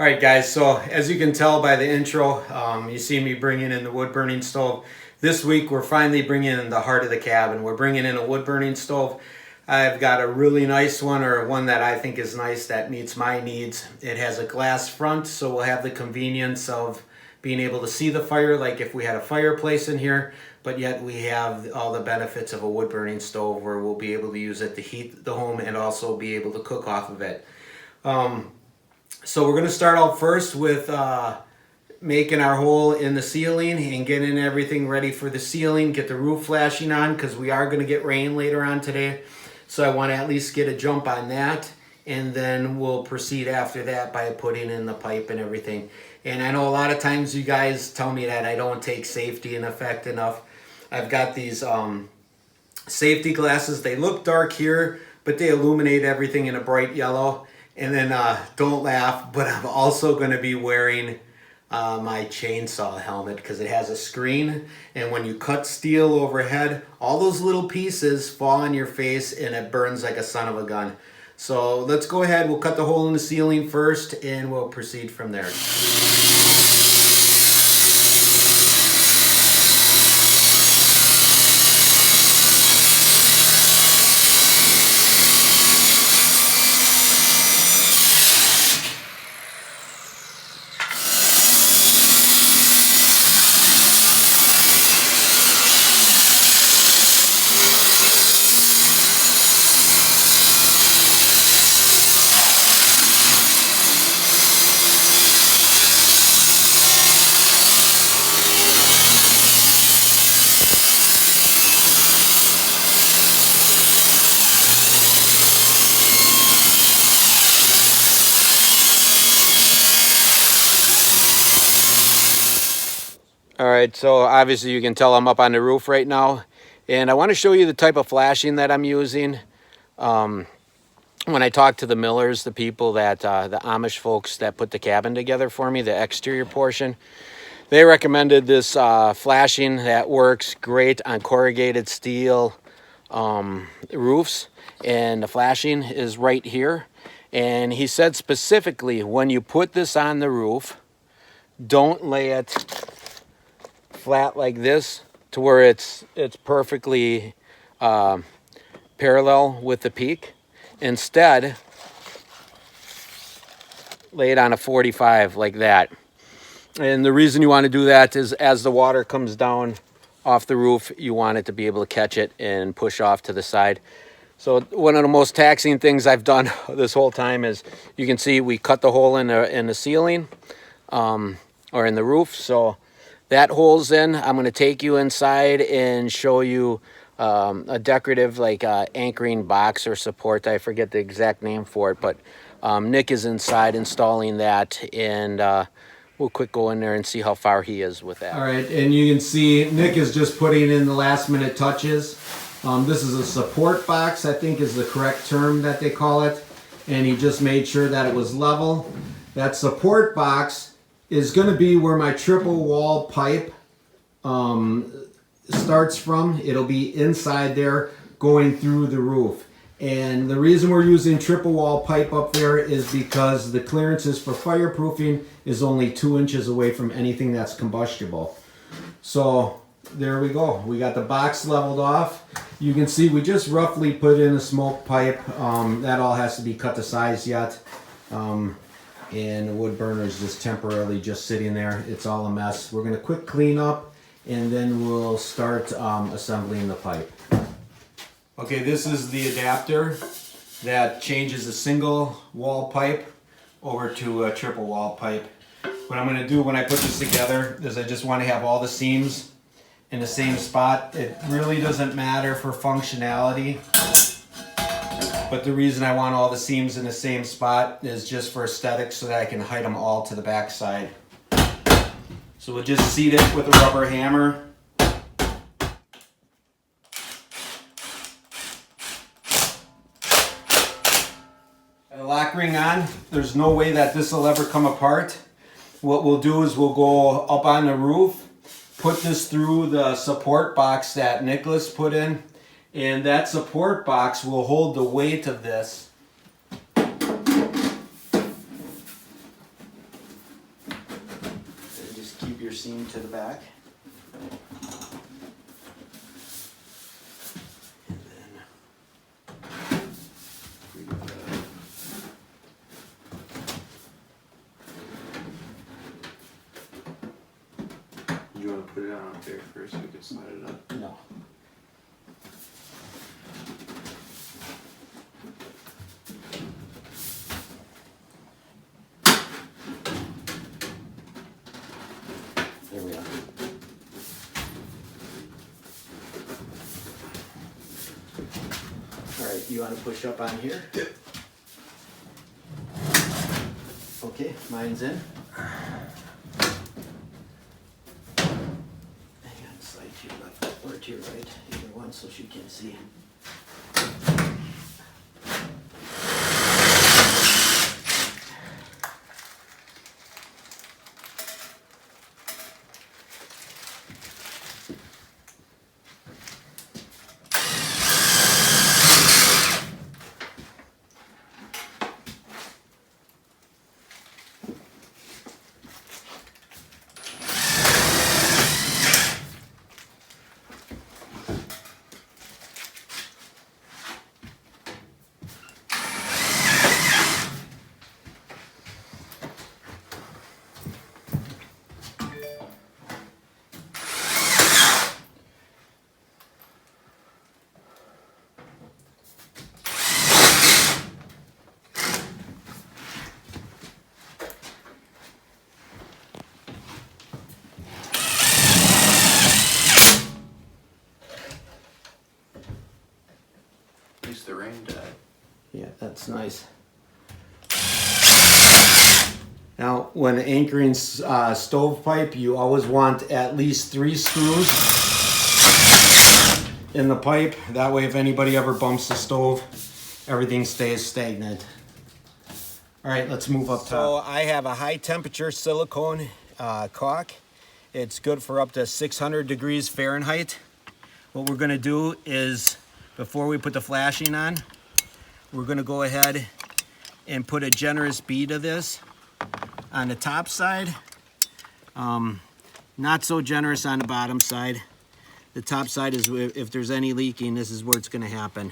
All right, guys, so as you can tell by the intro, you see me bringing in the wood burning stove. This week, we're finally bringing in the heart of the cabin. We're bringing in a wood burning stove. I've got a really nice one, or one that I think is nice that meets my needs. It has a glass front, so we'll have the convenience of being able to see the fire like if we had a fireplace in here, but yet we have all the benefits of a wood burning stove where we'll be able to use it to heat the home and also be able to cook off of it. So we're going to start out first with making our hole in the ceiling and getting everything ready for the ceiling, get the roof flashing on because we are going to get rain later on today. So I want to at least get a jump on that, and then we'll proceed after that by putting in the pipe and everything. And I know a lot of times you guys tell me that I don't take safety in effect enough. I've got these safety glasses. They look dark here, but they illuminate everything in a bright yellow. And then don't laugh, but I'm also going to be wearing my chainsaw helmet because it has a screen, and when you cut steel overhead, all those little pieces fall on your face and it burns like a son of a gun. So let's go ahead, we'll cut the hole in the ceiling first and we'll proceed from there. All right, so obviously you can tell I'm up on the roof right now, and I want to show you the type of flashing that I'm using. When I talked to the millers, the people that, the Amish folks that put the cabin together for me, the exterior portion, they recommended this flashing that works great on corrugated steel roofs, and the flashing is right here. And he said specifically, when you put this on the roof, don't lay it flat like this to where it's perfectly parallel with the peak. Instead, lay it on a 45 like that. And the reason you want to do that is as the water comes down off the roof, you want it to be able to catch it and push off to the side. So one of the most taxing things I've done this whole time is, you can see we cut the hole in the ceiling or in the roof. So that hole's in. I'm going to take you inside and show you a decorative like anchoring box or support. I forget the exact name for it, but Nick is inside installing that, and we'll quick go in there and see how far he is with that. All right, and you can see Nick is just putting in the last minute touches. This is a support box, I think is the correct term that they call it, and he just made sure that it was level. That support box is going to be where my triple wall pipe starts from. It'll be inside there going through the roof. And the reason we're using triple wall pipe up there is because the clearances for fireproofing is only 2 inches away from anything that's combustible. So there we go. We got the box leveled off. You can see we just roughly put in a smoke pipe. That all has to be cut to size yet. And the wood burner is just temporarily just sitting there. It's all a mess. We're going to quick clean up, and then we'll start assembling the pipe. Okay, this is the adapter that changes a single wall pipe over to a triple wall pipe. What I'm going to do when I put this together is I just want to have all the seams in the same spot. It really doesn't matter for functionality, but the reason I want all the seams in the same spot is just for aesthetics, so that I can hide them all to the back side. So we'll just seat it with a rubber hammer. The lock ring on, there's no way that this will ever come apart. What we'll do is we'll go up on the roof, put this through the support box that Nicholas put in, and that support box will hold the weight of this seam to the back. And then we go to You want to put it on up there first so we can slide it up? no. There we are. All right, you want to push up on here? Yep. Okay, mine's in. Hang on, slide to your left or to your right, either one, so she can see. At least the rain died. Yeah, that's nice. Now, when anchoring stovepipe, you always want at least 3 screws in the pipe. That way, if anybody ever bumps the stove, everything stays stagnant. All right, let's move up top. So I have a high temperature silicone caulk. It's good for up to 600 degrees Fahrenheit. What we're gonna do is, before we put the flashing on, we're gonna go ahead and put a generous bead of this on the top side. Not so generous on the bottom side. The top side is, if there's any leaking, this is where it's gonna happen.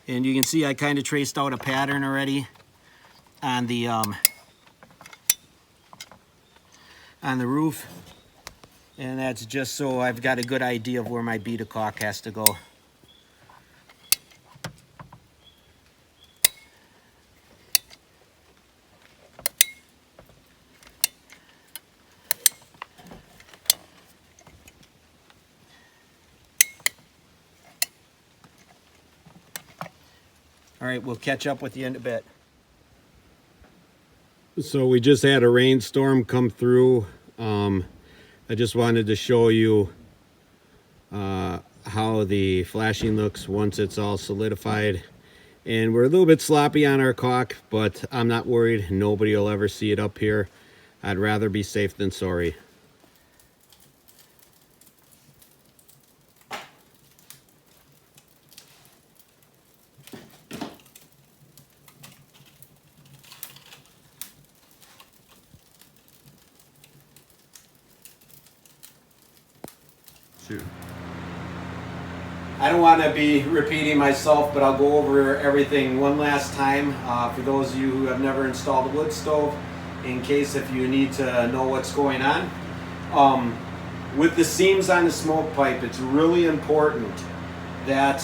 And you can see I kind of traced out a pattern already on the roof. And that's just so I've got a good idea of where my bead of caulk has to go. All right, we'll catch up with you in a bit. So we just had a rainstorm come through. I just wanted to show you how the flashing looks once it's all solidified. And we're a little bit sloppy on our caulk, but I'm not worried. Nobody will ever see it up here. I'd rather be safe than sorry. Shoot. I don't want to be repeating myself, but I'll go over everything one last time for those of you who have never installed a wood stove, in case if you need to know what's going on. With the seams on the smoke pipe, it's really important that,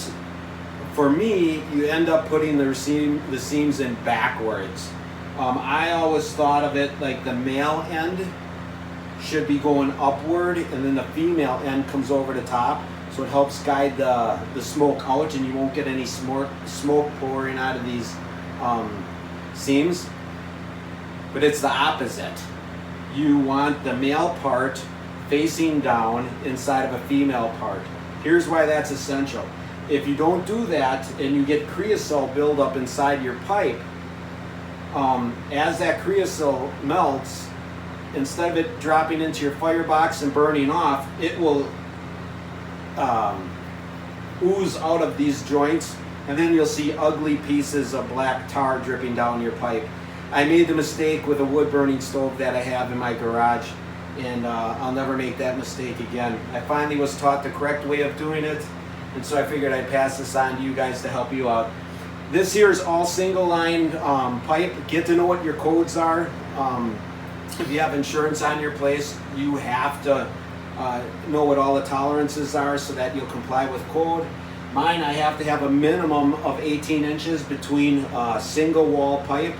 for me, you end up putting the seams in backwards. I always thought of it like the male end should be going upward, and then the female end comes over the top, so it helps guide the smoke out, and you won't get any smoke pouring out of these seams. But it's the opposite. You want the male part facing down inside of a female part. Here's why that's essential. If you don't do that and you get creosote buildup inside your pipe, as that creosote melts, instead of it dropping into your firebox and burning off, it will ooze out of these joints, and then you'll see ugly pieces of black tar dripping down your pipe. I made the mistake with a wood burning stove that I have in my garage. and I'll never make that mistake again. I finally was taught the correct way of doing it, and so I figured I'd pass this on to you guys to help you out. This here is all single line pipe. Get to know what your codes are. If you have insurance on your place, you have to know what all the tolerances are so that you'll comply with code. Mine, I have to have a minimum of 18 inches between single wall pipe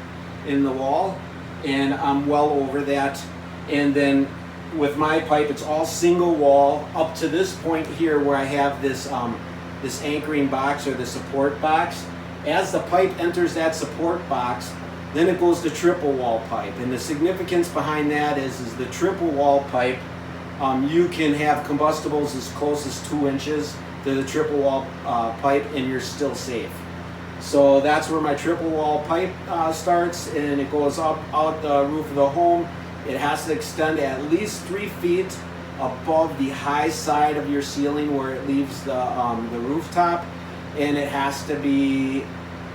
in the wall, and I'm well over that. And then with my pipe, it's all single wall up to this point here where I have this this anchoring box or the support box. As the pipe enters that support box, then it goes to triple wall pipe. And the significance behind that is the triple wall pipe, you can have combustibles as close as 2 inches to the triple wall pipe and you're still safe. So that's where my triple wall pipe starts, and it goes up out the roof of the home. It has to extend at least 3 feet above the high side of your ceiling where it leaves the rooftop, and it has to be,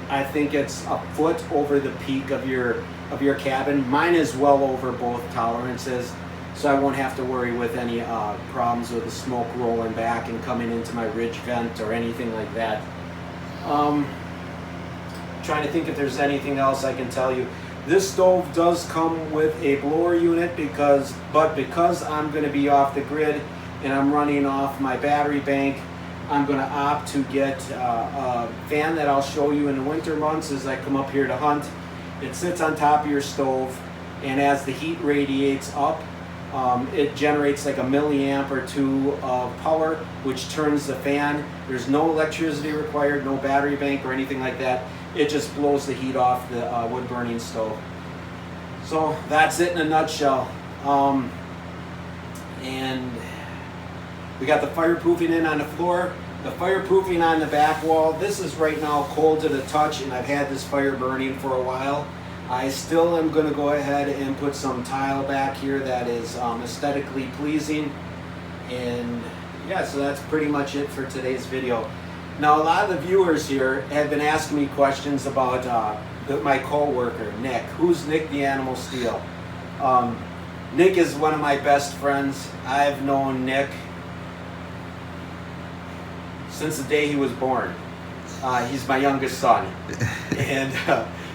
I think it's a foot over the peak of your cabin. Mine is well over both tolerances, so I won't have to worry with any problems with the smoke rolling back and coming into my ridge vent or anything like that. Trying to think if there's anything else I can tell you. This stove does come with a blower unit because I'm going to be off the grid and I'm running off my battery bank, I'm going to opt to get a fan that I'll show you in the winter months as I come up here to hunt. It sits on top of your stove, and as the heat radiates up, it generates like a milliamp or two of power, which turns the fan. There's no electricity required, no battery bank or anything like that. It just blows the heat off the wood burning stove. So that's it in a nutshell. And we got the fireproofing in on the floor, the fireproofing on the back wall. This is right now cold to the touch, and I've had this fire burning for a while. I still am going to go ahead and put some tile back here that is aesthetically pleasing. And yeah, so that's pretty much it for today's video. Now, a lot of the viewers here have been asking me questions about my co-worker, Nick. Who's Nick the Animal Steel? Nick is one of my best friends. I've known Nick since the day he was born. He's my youngest son. And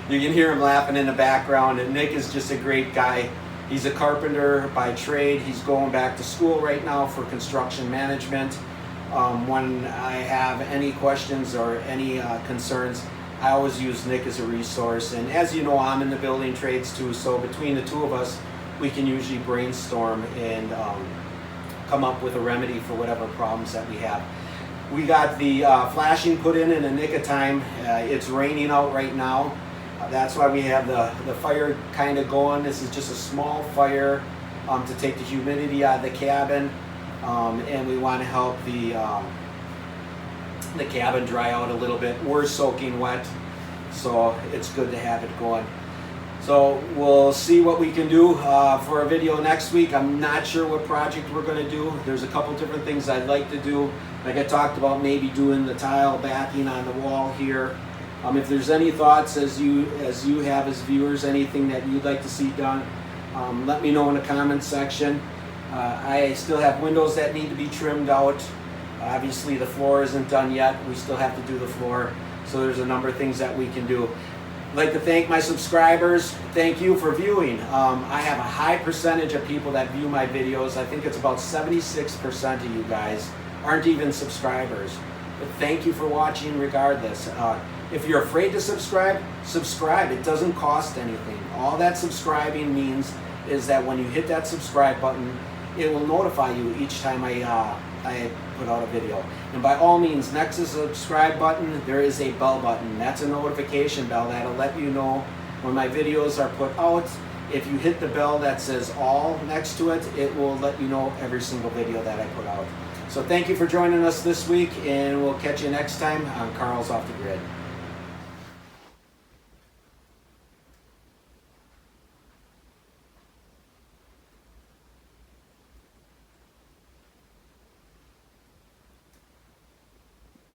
you can hear him laughing in the background. And Nick is just a great guy. He's a carpenter by trade. He's going back to school right now for construction management. When I have any questions or any concerns, I always use Nick as a resource. And as you know, I'm in the building trades too, so between the two of us, we can usually brainstorm and come up with a remedy for whatever problems that we have. We got the flashing put in a nick of time. It's raining out right now. That's why we have the fire kind of going. This is just a small fire to take the humidity out of the cabin. And we want to help the cabin dry out a little bit. We're soaking wet, so it's good to have it going. So we'll see what we can do for a video next week. I'm not sure what project we're going to do. There's a couple different things I'd like to do. Like I talked about, maybe doing the tile backing on the wall here. If there's any thoughts as you have as viewers, anything that you'd like to see done, let me know in the comments section. I still have windows that need to be trimmed out. Obviously the floor isn't done yet. We still have to do the floor. So there's a number of things that we can do. I'd like to thank my subscribers. Thank you for viewing. I have a high percentage of people that view my videos. I think it's about 76% of you guys aren't even subscribers. But thank you for watching regardless. If you're afraid to subscribe, subscribe. It doesn't cost anything. All that subscribing means is that when you hit that subscribe button, it will notify you each time I put out a video. And by all means, next to the subscribe button, there is a bell button. That's a notification bell that'll let you know when my videos are put out. If you hit the bell that says all next to it, it will let you know every single video that I put out. So thank you for joining us this week, and we'll catch you next time on Carl's Off the Grid.